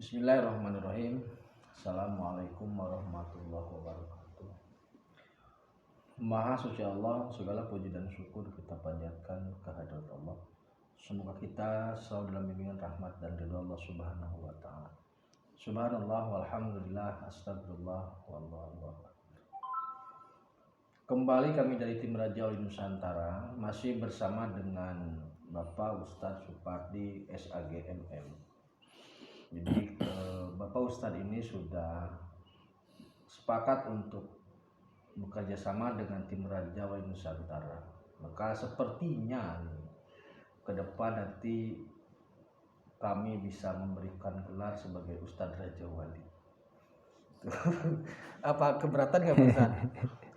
Bismillahirrahmanirrahim. Assalamualaikum warahmatullahi wabarakatuh. Maha suci Allah, segala puji dan syukur kita panjatkan kehadirat Allah. Semoga kita selalu dalam bimbingan rahmat dan ridha Allah Subhanahu wa taala. Subhanallah walhamdulillah astagfirullah wallahu akbar. Kembali kami dari tim Raja Wali Nusantara masih bersama dengan Bapak Ustadz Supardi SAGMM. Jadi Bapak Ustadz ini sudah sepakat untuk bekerja sama dengan tim Raja Wali Nusantara. Maka sepertinya ke depan nanti kami bisa memberikan gelar sebagai Ustadz Raja Wali. Apa keberatan nggak Ustadz?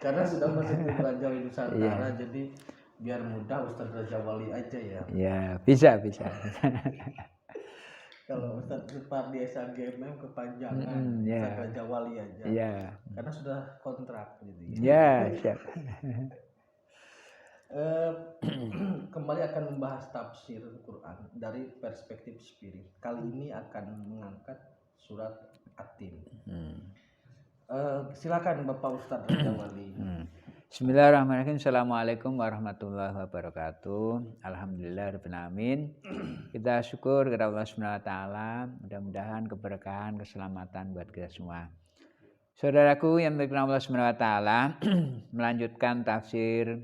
Karena sudah masuk tim Raja Wali Nusantara, jadi biar mudah Ustadz Raja Wali aja ya. Ya, bisa. Kalau Ustadz Supardi SAGMM kepanjangan, Ustadz Raja Wali aja. Iya. Karena sudah kontrak gitu. Ya, siap. Kembali akan membahas tafsir Quran dari perspektif spirit. Kali ini akan mengangkat surat At-Tin. Silakan Bapak Ustadz Raja Wali. Bismillahirrahmanirrahim. Assalamualaikum warahmatullahi wabarakatuh. Alhamdulillahirabbil alamin. Kita syukur kepada Allah Subhanahu wa taala. Mudah-mudahan keberkahan, keselamatan buat kita semua. Saudaraku yang berkenan Allah Subhanahu wa taala, melanjutkan tafsir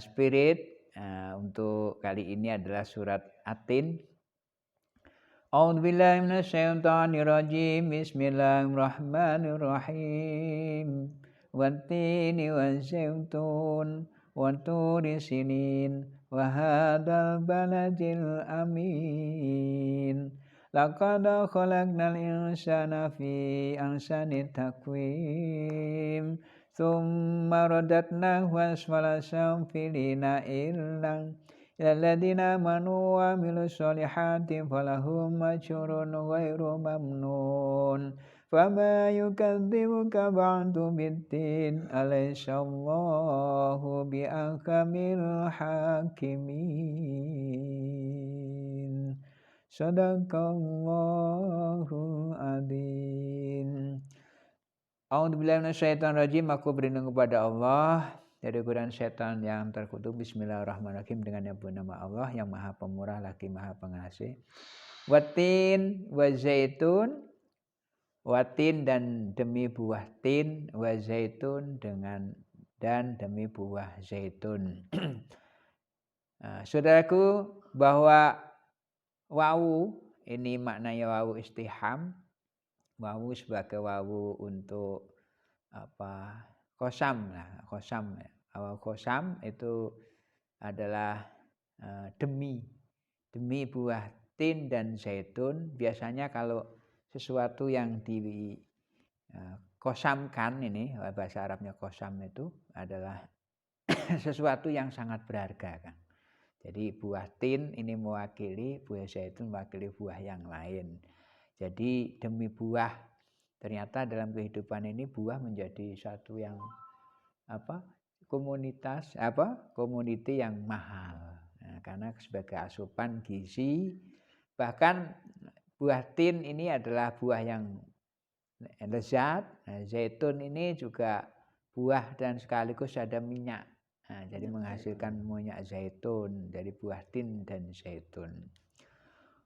spirit untuk kali ini adalah surat At-Tin. A'udzubillahi minasyaitonirrajim. Bismillahirrahmanirrahim. Wattini wazaitun wa turi sinin wa hadzal baladil amin. Laqad khalaqnal insana fi ahsani taqwim. Tsumma radadnahu asfala safilina ilal ladzina amanu wa amilus solihati falahum ajrun ghairu mamnun. Fama yukadzibuka ba'du biddin alaysallahu bi'ahkamil hakimin. Sadaqallahul adzim. A'udzubillahi minasyaitonirrajim. Aku berlindung kepada Allah dari godaan setan yang terkutuk. Bismillahirrahmanirrahim. Dengan yang bernama Allah yang Maha Pemurah lagi Maha Pengasih. Watin wa zaitun. Watin dan demi buah tin, wa zaitun dan demi buah zaitun. Saudaraku, bahwa wawu ini maknanya wawu istiham. Wawu sebagai wawu untuk apa? Qasam lah, qasam. Wawu qasam itu adalah demi buah tin dan zaitun. Biasanya kalau sesuatu yang dikosamkan, ini bahasa Arabnya kosam itu adalah sesuatu yang sangat berharga kan. Jadi buah tin ini mewakili, buah zaitun mewakili buah yang lain. Jadi demi buah, ternyata dalam kehidupan ini buah menjadi satu yang community yang mahal. Nah, karena sebagai asupan gizi, bahkan buah tin ini adalah buah yang lezat. Nah, zaitun ini juga buah dan sekaligus ada minyak. Nah, jadi menghasilkan minyak zaitun dari buah tin dan zaitun.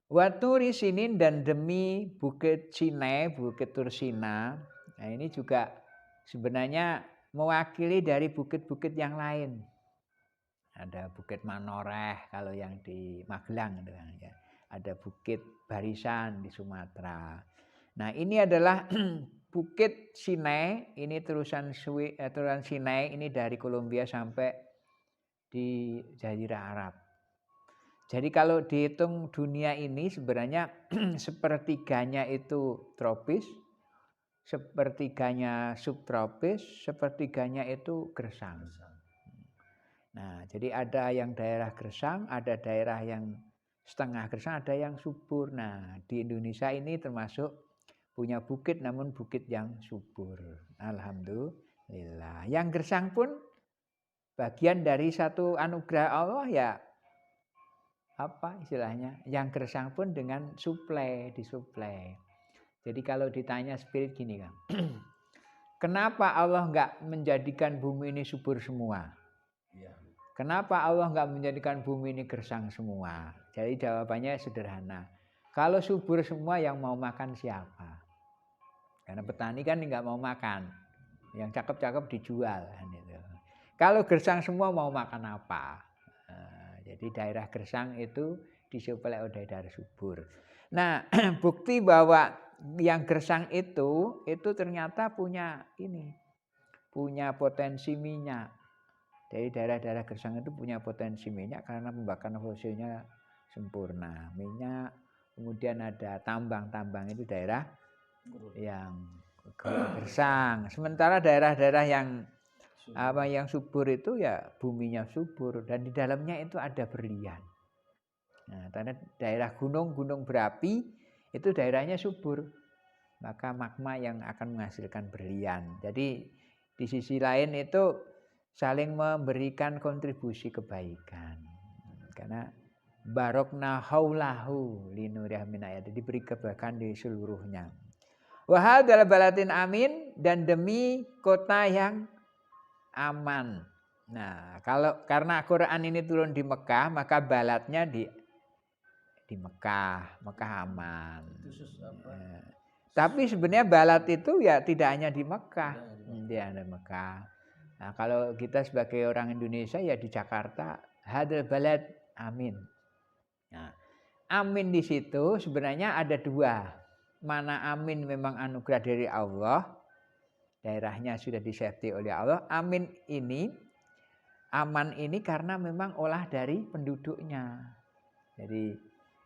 Wa turi sinin dan demi bukit Sinai, bukit Tursina. Nah, ini juga sebenarnya mewakili dari bukit-bukit yang lain. Ada bukit Manoreh kalau yang di Magelang ya. Ada bukit Barisan di Sumatera. Nah, ini adalah bukit Sinai, ini turunan Sinai ini dari Kolombia sampai di Jazirah Arab. Jadi kalau dihitung dunia ini sebenarnya sepertiganya itu tropis, sepertiganya subtropis, sepertiganya itu gersang. Nah, jadi ada yang daerah gersang, ada daerah yang setengah gersang, ada yang subur. Nah, di Indonesia ini termasuk punya bukit namun bukit yang subur. Alhamdulillah. Yang gersang pun bagian dari satu anugerah Allah ya apa istilahnya, yang gersang pun dengan disuplai. Jadi kalau ditanya spirit gini kan, kenapa Allah nggak menjadikan bumi ini subur semua? Iya. Kenapa Allah nggak menjadikan bumi ini gersang semua? Jadi jawabannya sederhana. Kalau subur semua yang mau makan siapa? Karena petani kan nggak mau makan. Yang cakep-cakep dijual. Gitu. Kalau gersang semua mau makan apa? Jadi daerah gersang itu disuplai oleh daerah subur. Nah, bukti bahwa yang gersang itu ternyata punya potensi minyak. Jadi daerah-daerah gersang itu punya potensi minyak karena pembakaran fosilnya sempurna. Minyak, kemudian ada tambang itu daerah yang gersang. Sementara daerah-daerah yang subur itu ya buminya subur dan di dalamnya itu ada berlian. Nah, karena daerah gunung berapi itu daerahnya subur, maka magma yang akan menghasilkan berlian. Jadi di sisi lain itu saling memberikan kontribusi kebaikan. Karena barokna haulahu linuriyah min ayati, diberi kebaikan di seluruhnya. Wa hadzal baladin amin, dan demi kota yang aman. Nah, karena Quran ini turun di Mekah, maka baladnya di Mekah aman. Tapi sebenarnya balad itu ya tidak hanya di Mekah, dia ada Mekah. Nah, kalau kita sebagai orang Indonesia ya di Jakarta, hadzal balad amin. Nah, amin di situ sebenarnya ada dua. Mana amin memang anugerah dari Allah, daerahnya sudah disafety oleh Allah. Amin ini, aman ini karena memang olah dari penduduknya. Jadi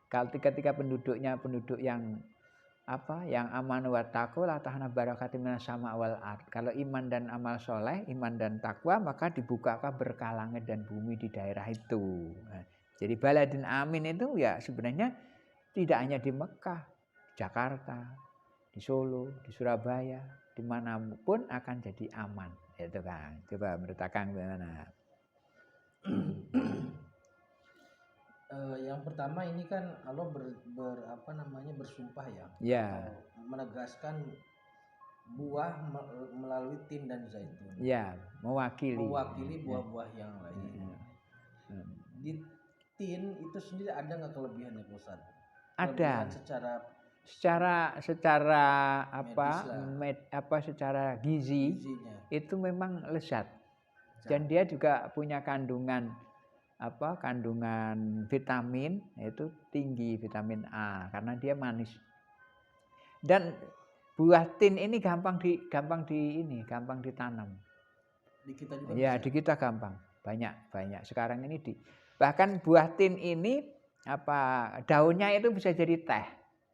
kalau ketika penduduk yang yang aman wa taqwa la tahna barakatim minas sama wal ard. Kalau iman dan amal soleh, iman dan takwa, maka dibukakan berkah langit dan bumi di daerah itu. Nah, jadi baladin amin itu ya sebenarnya tidak hanya di Mekah, Jakarta, di Solo, di Surabaya, dimanapun akan jadi aman. Itu kan. Coba menurut Akang gimana? Yang pertama ini kan Allah bersumpah ya. Ya. Menegaskan buah melalui tin dan zaitun. Ya, mewakili buah-buah yang lain. Di tin itu sendiri ada nggak kelebihannya, Pak Ustaz? Ada. Secara gizinya itu memang lezat. Dan dia juga punya kandungan vitamin, itu tinggi, vitamin A, karena dia manis. Dan buah tin ini gampang ditanam. Di kita juga ya, bisa. Di kita gampang, banyak. Sekarang ini bahkan buah tin ini daunnya itu bisa jadi teh.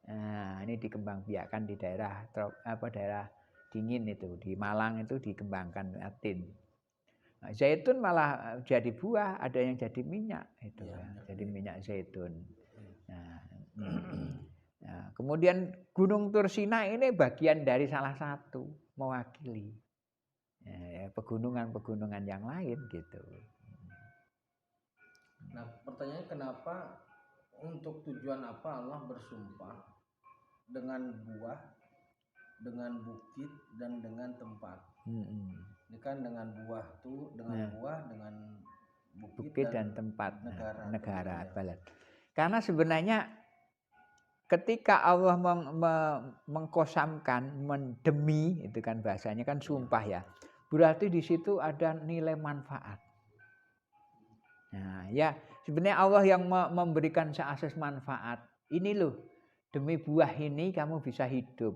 Nah, ini dikembangbiakkan di daerah dingin itu, di Malang itu dikembangkan tin. Nah, zaitun malah jadi buah, ada yang jadi minyak itu ya, jadi minyak zaitun. Nah, kemudian Gunung Tursina ini bagian dari salah satu mewakili pegunungan yang lain gitu. Nah, pertanyaannya kenapa, untuk tujuan apa Allah bersumpah dengan buah, dengan bukit, dan dengan tempat? Ini kan dengan buah tuh, buah, dengan bukit dan tempat, negara balad. Karena sebenarnya ketika Allah mengkosamkan, mendemi, itu kan bahasanya kan sumpah ya. Berarti di situ ada nilai manfaat. Nah, ya sebenarnya Allah yang memberikan seasas manfaat. Ini loh, demi buah ini kamu bisa hidup.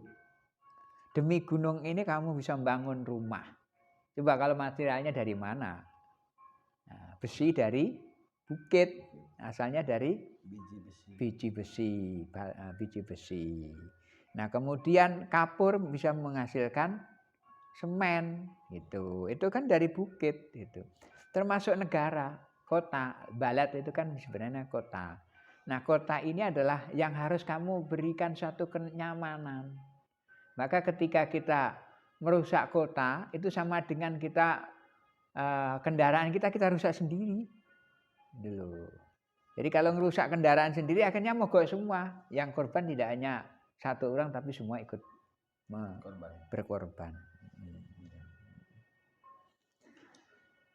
Demi gunung ini kamu bisa membangun rumah. Coba kalau materialnya dari mana? Nah, besi dari bukit, asalnya dari biji besi. Nah, kemudian kapur bisa menghasilkan semen, gitu. Itu kan dari bukit, gitu. Termasuk negara, kota, balad itu kan sebenarnya kota. Nah, kota ini adalah yang harus kamu berikan suatu kenyamanan. Maka ketika kita merusak kota, itu sama dengan kita kendaraan kita rusak sendiri. Dulu. Jadi kalau ngerusak kendaraan sendiri akhirnya mogok semua. Yang korban tidak hanya satu orang tapi semua ikut berkorban.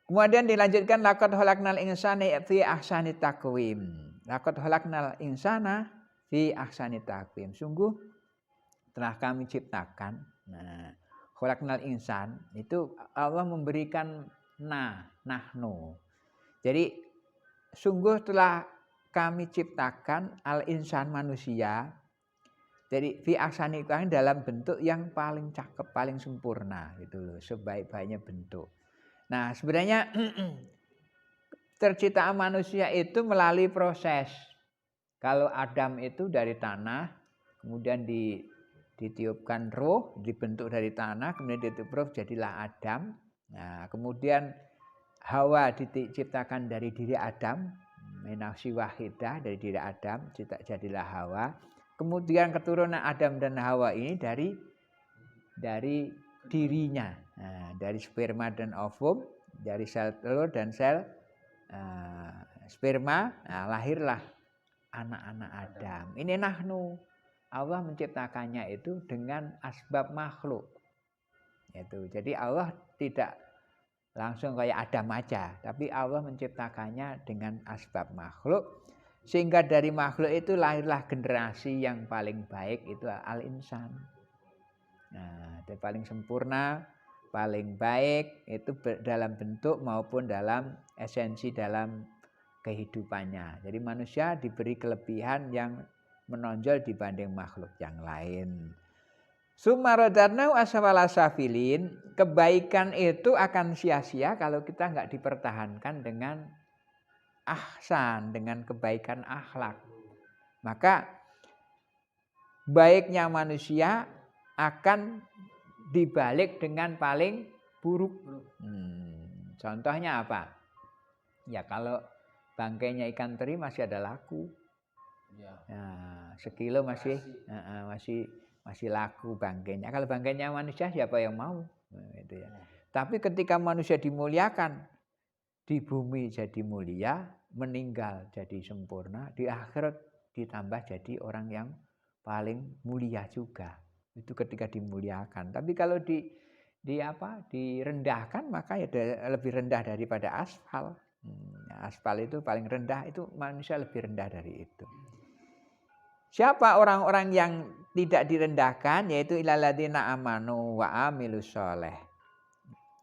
Kemudian dilanjutkan laqad khalaqnal insana fi ahsani taqwim. Laqad khalaqnal insana fi ahsani taqwim. Sungguh telah kami ciptakan. Nah, khalaqnal insan itu Allah memberikan nahnu. Jadi sungguh telah kami ciptakan al insan manusia. Jadi fi ahsani taqwim dalam bentuk yang paling cakep, paling sempurna gitu loh, sebaik-baiknya bentuk. Nah, sebenarnya terciptaan manusia itu melalui proses. Kalau Adam itu dari tanah, kemudian ditiupkan roh, dibentuk dari tanah, kemudian ditiup roh, jadilah Adam. Nah, kemudian Hawa diciptakan dari diri Adam, minafsi wahidah, dari diri Adam, jadilah Hawa. Kemudian keturunan Adam dan Hawa ini dari dirinya, nah, dari sperma dan ovum, dari sel telur dan sel sperma, nah, lahirlah anak-anak Adam. Ini nahnu, Allah menciptakannya itu dengan asbab makhluk. Itu. Jadi Allah tidak langsung kayak Adam aja, tapi Allah menciptakannya dengan asbab makhluk, sehingga dari makhluk itu lahirlah generasi yang paling baik, itu al-insan. Nah, itu paling sempurna, paling baik itu dalam bentuk maupun dalam esensi dalam kehidupannya. Jadi manusia diberi kelebihan yang menonjol dibanding makhluk yang lain. Sumarodarnau aswala safilin, kebaikan itu akan sia-sia kalau kita nggak dipertahankan dengan ahsan, dengan kebaikan akhlak. Maka baiknya manusia akan dibalik dengan paling buruk. Contohnya apa? Ya kalau bangkainya ikan teri masih ada laku. Nah, sekilo masih laku bangkainya. Kalau bangkainya manusia siapa yang mau? Nah, itu ya. Tapi ketika manusia dimuliakan, di bumi jadi mulia, meninggal jadi sempurna, di akhirat ditambah jadi orang yang paling mulia juga. Itu ketika dimuliakan. Tapi kalau direndahkan, maka ya lebih rendah daripada aspal. Aspal itu paling rendah, itu manusia lebih rendah dari itu. Siapa orang-orang yang tidak direndahkan? Yaitu ilalladzina amanu wa amilus sholeh.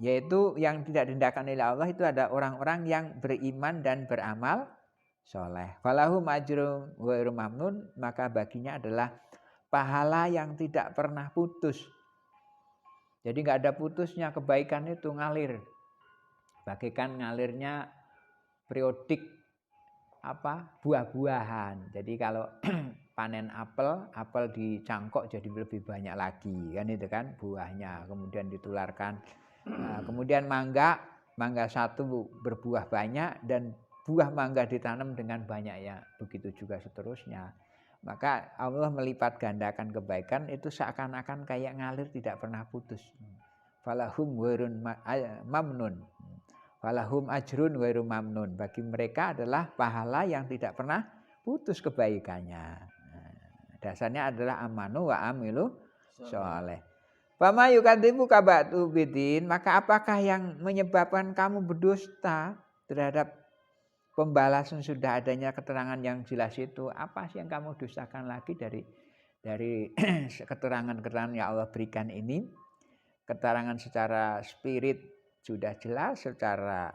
Yaitu yang tidak direndahkan oleh Allah itu ada orang-orang yang beriman dan beramal soleh. Falahum ajrun ghairu mamnun, maka baginya adalah pahala yang tidak pernah putus. Jadi nggak ada putusnya, kebaikan itu ngalir. Bagaikan ngalirnya periodik buah-buahan. Jadi kalau panen apel dicangkok jadi lebih banyak lagi, kan itu kan buahnya. Kemudian ditularkan. Kemudian mangga satu berbuah banyak dan buah mangga ditanam dengan banyaknya. Begitu juga seterusnya. Maka Allah melipat gandakan kebaikan itu seakan-akan kayak ngalir tidak pernah putus. Falahum ghairun mamnun. Falahum ajrun ghairu mamnun. Bagi mereka adalah pahala yang tidak pernah putus kebaikannya. Dasarnya adalah amanu wa amilu sholeh. Fama yukadzibu kabatu bidin, maka apakah yang menyebabkan kamu berdusta terhadap pembalasan sudah adanya keterangan yang jelas itu? Apa sih yang kamu dustakan lagi dari keterangan-keterangan yang Allah berikan ini? Keterangan secara spirit sudah jelas, secara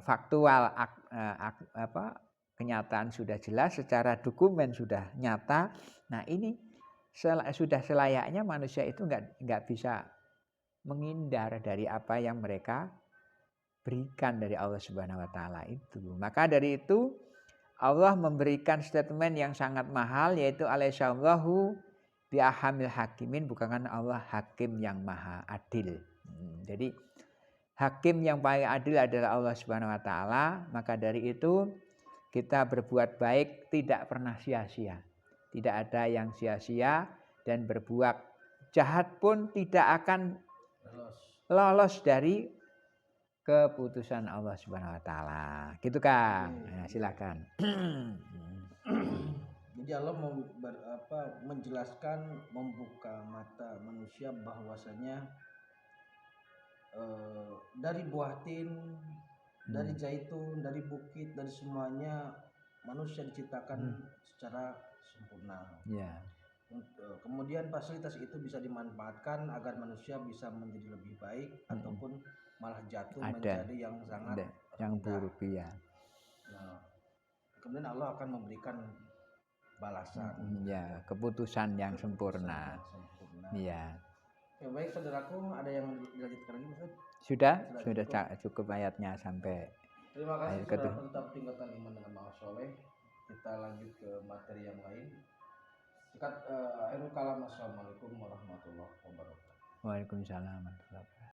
faktual kenyataan sudah jelas, secara dokumen sudah nyata. Nah, ini sudah selayaknya manusia itu nggak bisa menghindar dari apa yang mereka berikan dari Allah Subhanahu wa taala itu. Maka dari itu Allah memberikan statement yang sangat mahal, yaitu alaihissallahu bi ahamil hakimin, bukan Allah hakim yang maha adil. Jadi hakim yang paling adil adalah Allah Subhanahu wa taala. Maka dari itu kita berbuat baik tidak pernah sia-sia. Tidak ada yang sia-sia, dan berbuat jahat pun tidak akan lolos dari keputusan Allah Subhanahu wa taala. Gitu, Kang. Nah, silakan. Jadi Allah menjelaskan, membuka mata manusia bahwasanya dari buah tin, dari zaitun, dari bukit, dari semuanya manusia diciptakan secara sempurna. Ya. Kemudian fasilitas itu bisa dimanfaatkan agar manusia bisa menjadi lebih baik ataupun malah jatuh menjadi yang sangat yang rendah. buruk ya. Nah, kemudian Allah akan memberikan balasan. Ya, keputusan yang sempurna. Iya. Ya, baik saudaraku, ada yang dilanjutkan lagi Ustaz? Sudah cukup ayatnya sampai Terima kasih ayat saudara kedua. tetap tingkatan iman dengan amal soleh. Kita lanjut ke materi yang lain. Akhirul kalam. Assalamualaikum warahmatullahi wabarakatuh. Waalaikumsalam warahmatullahi wabarakatuh.